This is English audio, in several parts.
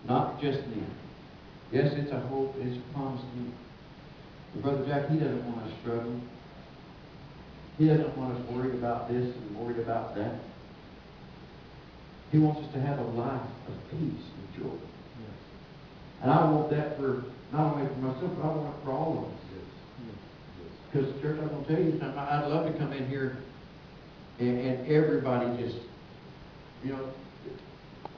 Not just then. Yes, it's a hope, it's a promise to me. But Brother Jack, He doesn't want us struggling. He doesn't want us worried about this and worried about that. He wants us to have a life of peace and joy. Yes. And I want that for, not only for myself, but I want it for all of us. Because, church, I'm going to tell you something. I'd love to come in here and everybody just, you know,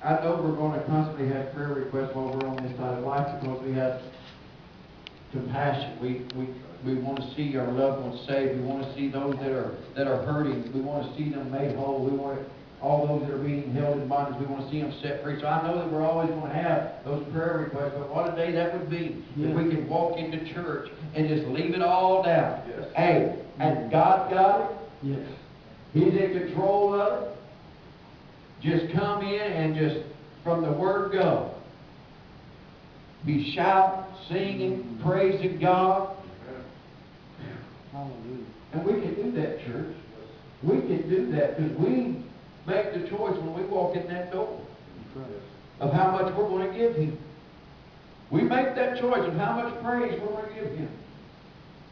I know we're going to constantly have prayer requests while we're on this side of life because we have compassion. We want to see our loved ones saved. We want to see those that are hurting. We want to see them made whole. We want all those that are being held in bondage. We want to see them set free. So I know that we're always going to have those prayer requests. But what a day that would be if we could walk into church and just leave it all down. Yes. Hey, and God got it. Yes. He's in control of it. Just come in and just from the word go. Be shouting, singing, praising God. Hallelujah. And we can do that, church. We can do that because we make the choice when we walk in that door of how much we're going to give Him. We make that choice of how much praise we're going to give Him.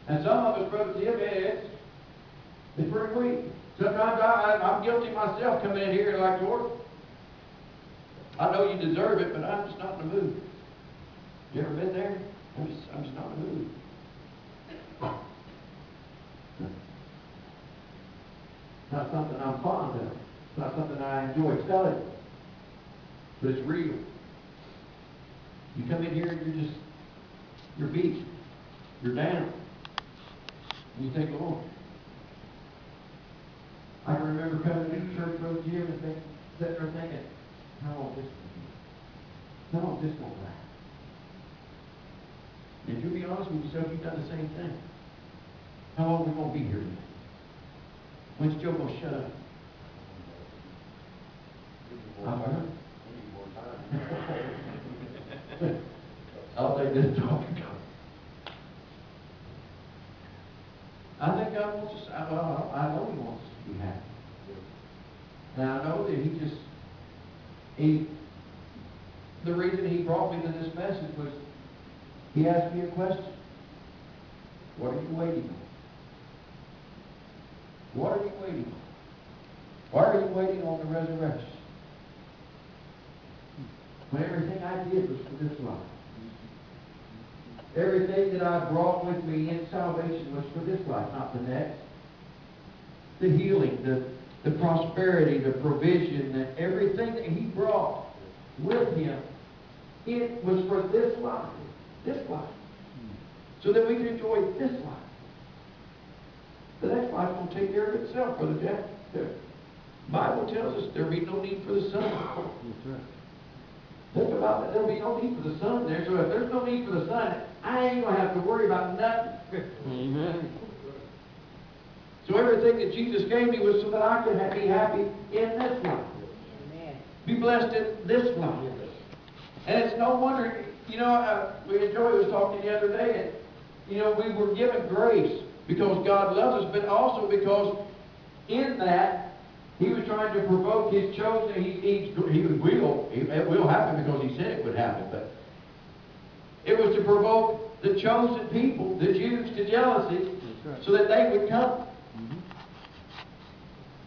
And some of us, Brother Tim, it's pretty weak. Sometimes I'm guilty myself coming in here and like, Lord, I know you deserve it, but I'm just not in the mood. You ever been there? I'm just not in the mood. Not something I'm fond of. It's not something I enjoy studying. But it's real. You come in here and you're beat. You're down. And you think, Lord. I can remember coming to church, Brother Jim, and sitting there thinking, how long is this going to be? How long is this going to last? And you'll be honest with yourself, you've done the same thing. How long are we going to be here today? When's Joe going to shut up? I'll take this talking. I think God wants us, I know He wants us to be happy. And I know that the reason He brought me to this message was He asked me a question. What are you waiting on? What are you waiting on? Why are you waiting on the resurrection? When everything I did was for this life. Everything that I brought with me in salvation was for this life, not the next. The healing, the prosperity, the provision, and everything that He brought with Him, it was for this life. This life. So that we can enjoy this life. The next life will take care of itself, Brother Jack. The Bible tells us there'll be no need for the sun. That's right. Think about that. There'll be no need for the sun there. So if there's no need for the sun, I ain't going to have to worry about nothing. Amen. So everything that Jesus gave me was so that I could be happy in this life. Amen. Be blessed in this life. And it's no wonder, Joey was talking the other day, and, we were given grace because God loves us, but also because in that, He was trying to provoke His chosen. It will happen because He said it would happen, but it was to provoke the chosen people, the Jews, to jealousy, so that they would come. Mm-hmm.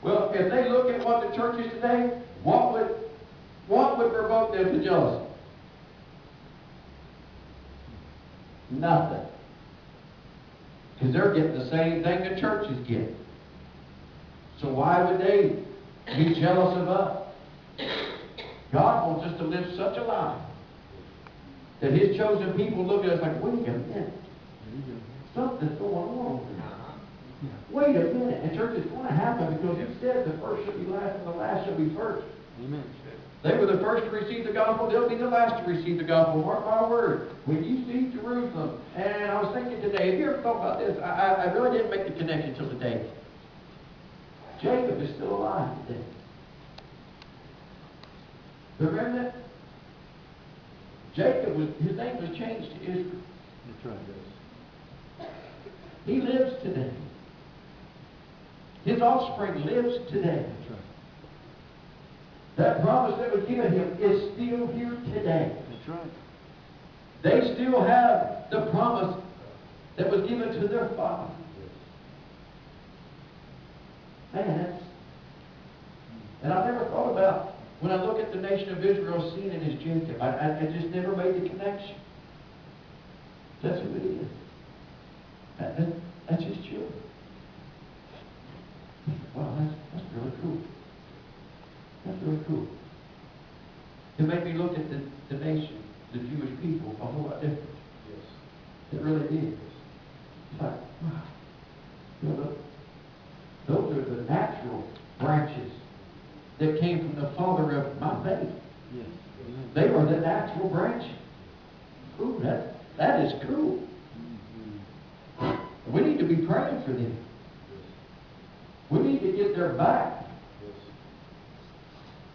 Well, if they look at what the church is today, what would provoke them to jealousy? Nothing. Because they're getting the same thing the church is getting. So why would they be jealous of us? God wants us to live such a life that His chosen people look at us like, wait a minute, something's going on over here. Wait a minute. And church, it's going to happen because He said the first shall be last and the last shall be first. Amen. They were the first to receive the gospel. They'll be the last to receive the gospel. Mark my word. When you see Jerusalem, and I was thinking today, have you ever thought about this? I really didn't make the connection till today. Jacob is still alive today. Remember that? Jacob his name was changed to Israel. That's right, yes. He lives today. His offspring lives today. That's right. That promise that was given him is still here today. That's That's right. They still have the promise that was given to their father. Man, and I've never thought about, when I look at the nation of Israel, seeing it as Jacob, I just never made the connection. That's who it is. That's his children. Wow, that's really cool. That's really cool. It made me look at the nation, the Jewish people, a whole lot different. Yes. It really did. It's like, wow. You know, those are the natural branches that came from the father of my faith. Yes. They are the natural branches. Ooh, that is cool. We need to be praying for them. We need to get their back.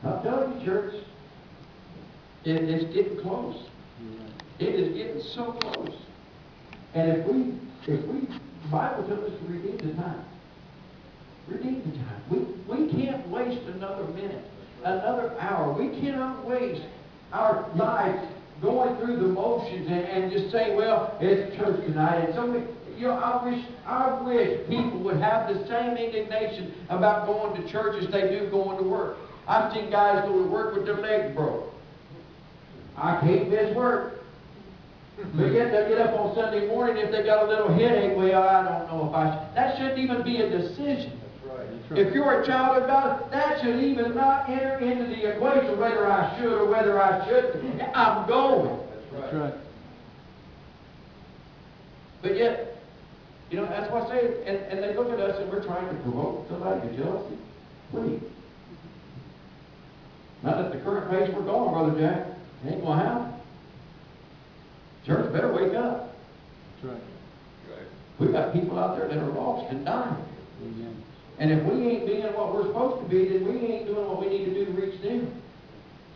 I'm telling you, church, it's getting close. It is getting so close. And if we, the Bible tells us to redeem the time. Redeem the time. We can't waste another minute, another hour. We cannot waste our lives going through the motions and just say, well, it's church tonight. And so I wish people would have the same indignation about going to church as they do going to work. I've seen guys go to work with their legs broke. I can't miss work. But yet they'll get up on Sunday morning if they got a little headache. Well, I don't know if I should. That shouldn't even be a decision. That's right. That's right. If you're a child of God, that should even not enter into the equation whether I should or whether I shouldn't. I'm going. That's right. But yet, you know, that's why I say, and they look at us and we're trying to provoke somebody to jealousy. Please. Not at the current pace we're going, Brother Jack. It ain't going to happen. Church better wake up. That's right. We've got people out there that are lost and dying. Amen. And if we ain't being what we're supposed to be, then we ain't doing what we need to do to reach them.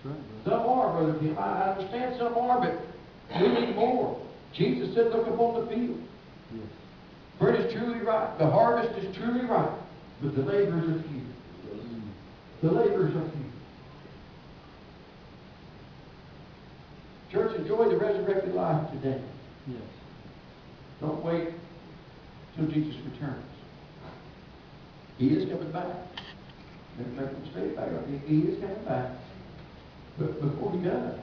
That's right, some are, Brother Tim. I understand some are, but we need more. Jesus said, look upon the field. Yes. For it is truly right. The harvest is truly right, but the laborers are few. The laborers are few. Church, enjoy the resurrected life today. Yes. Don't wait till Jesus returns. He is coming back. Never make a mistake about it. He is coming back. But before he does,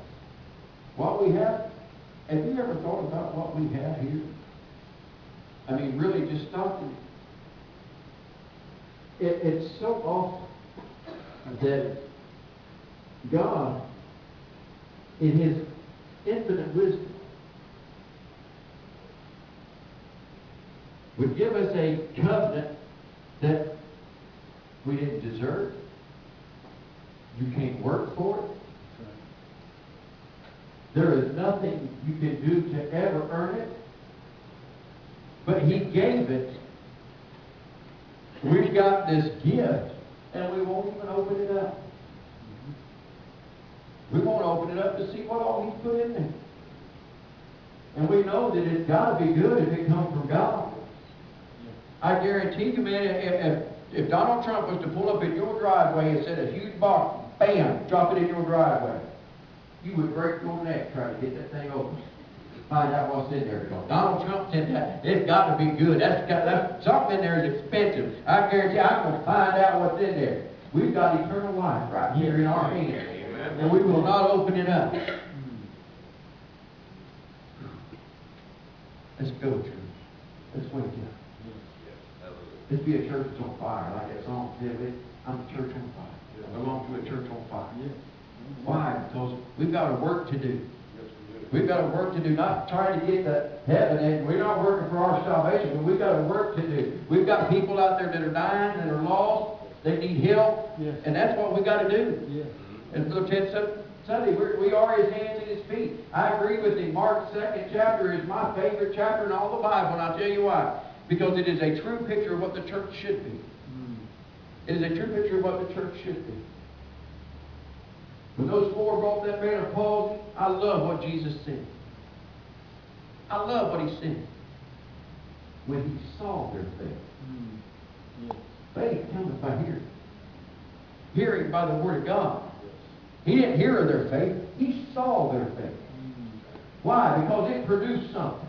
what we have you ever thought about what we have here? I mean, really just stop and it's so awful that God, in His infinite wisdom, would give us a covenant that we didn't deserve. You can't work for it. There is nothing you can do to ever earn it. But He gave it. We've got this gift, and we won't even open it up. We won't open it up to see what all He's put in there. And we know that it's got to be good if it comes from God. I guarantee you, man, if Donald Trump was to pull up in your driveway and set a huge box, bam, drop it in your driveway, you would break your neck trying to get that thing open. Find out what's in there. Because Donald Trump said that. It's got to be good. That's something in there is expensive. I guarantee I'm going to find out what's in there. We've got eternal life right here in our hands. And we will not open it up. Let's go, church. Let's wake up. Let's be a church that's on fire, like that song said. I'm a church on fire. I belong to a church on fire. Why? Because we've got a work to do. We've got a work to do, not trying to get to heaven, and we're not working for our salvation, but we've got a work to do. We've got people out there that are dying, that are lost, they need help, and that's what we got to do. Yes. And Brother Ted said Sunday, we are His hands and His feet. I agree with him. Mark's 2nd chapter is my favorite chapter in all the Bible, and I'll tell you why. Because it is a true picture of what the church should be. It is a true picture of what the church should be. When those 4 brought that man of palsy, I love what Jesus said. I love what He said. When He saw their faith. Faith cometh by hearing. Hearing by the Word of God. He didn't hear of their faith. He saw their faith. Why? Because it produced something.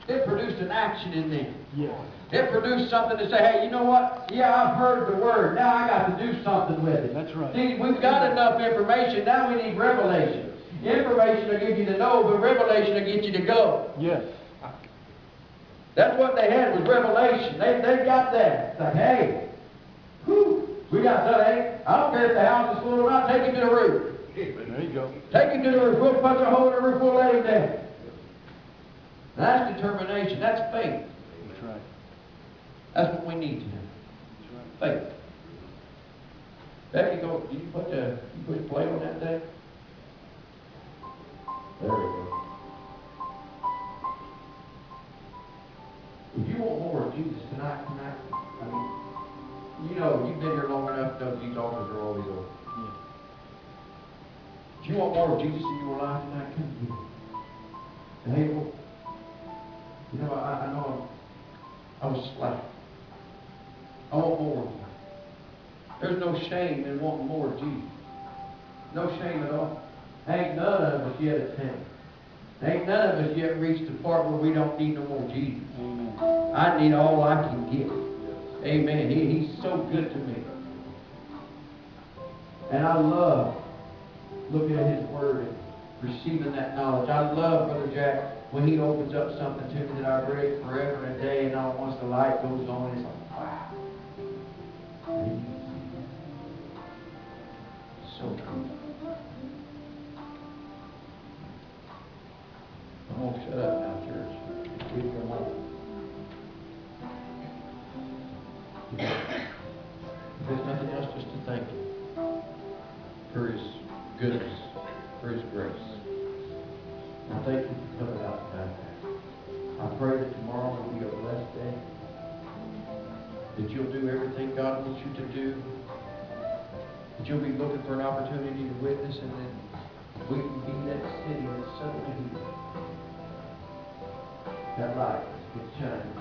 It produced an action in them. Yes. It produced something to say, hey, you know what? Yeah, I've heard the word. Now I got to do something with it. That's right. See, we've got enough information. Now we need revelation. Information will give you to know, but revelation will get you to go. Yes. That's what they had, was revelation. They got that. It's like, hey, whew, we got something. I don't care if the house is full or not. Take it to the roof. There you go. Take him to the roof. We'll punch a hole in the roof. We'll let him down. That's determination. That's faith. That's right. That's what we need to do. That's right. Faith. Becky, go. Did you put a plate on that thing? There we go. If you want more of Jesus tonight, I mean, you know, you've been here long enough to know these altars are always open. Yeah. If you want more of Jesus in your life tonight, come get it. And hey, well, you know, I know I was slack. I want more of you. There's no shame in wanting more of Jesus. No shame at all. Ain't none of us yet attained. Ain't none of us yet reached the part where we don't need no more Jesus. Amen. I need all I can get. Amen. He's so good to me. And I love looking at His Word and receiving that knowledge. I love, Brother Jack, when he opens up something to me that I've read forever and a day, and all once the light goes on, it's like, wow. So true. I'm going to shut up now, church. Leave me alone. If there's nothing else, just to thank Him for His goodness, for His grace. I thank you for coming out tonight. I pray that tomorrow will be a blessed day. That you'll do everything God wants you to do. That you'll be looking for an opportunity to witness, and then we can be that city that's suddenly healed. That light is shining.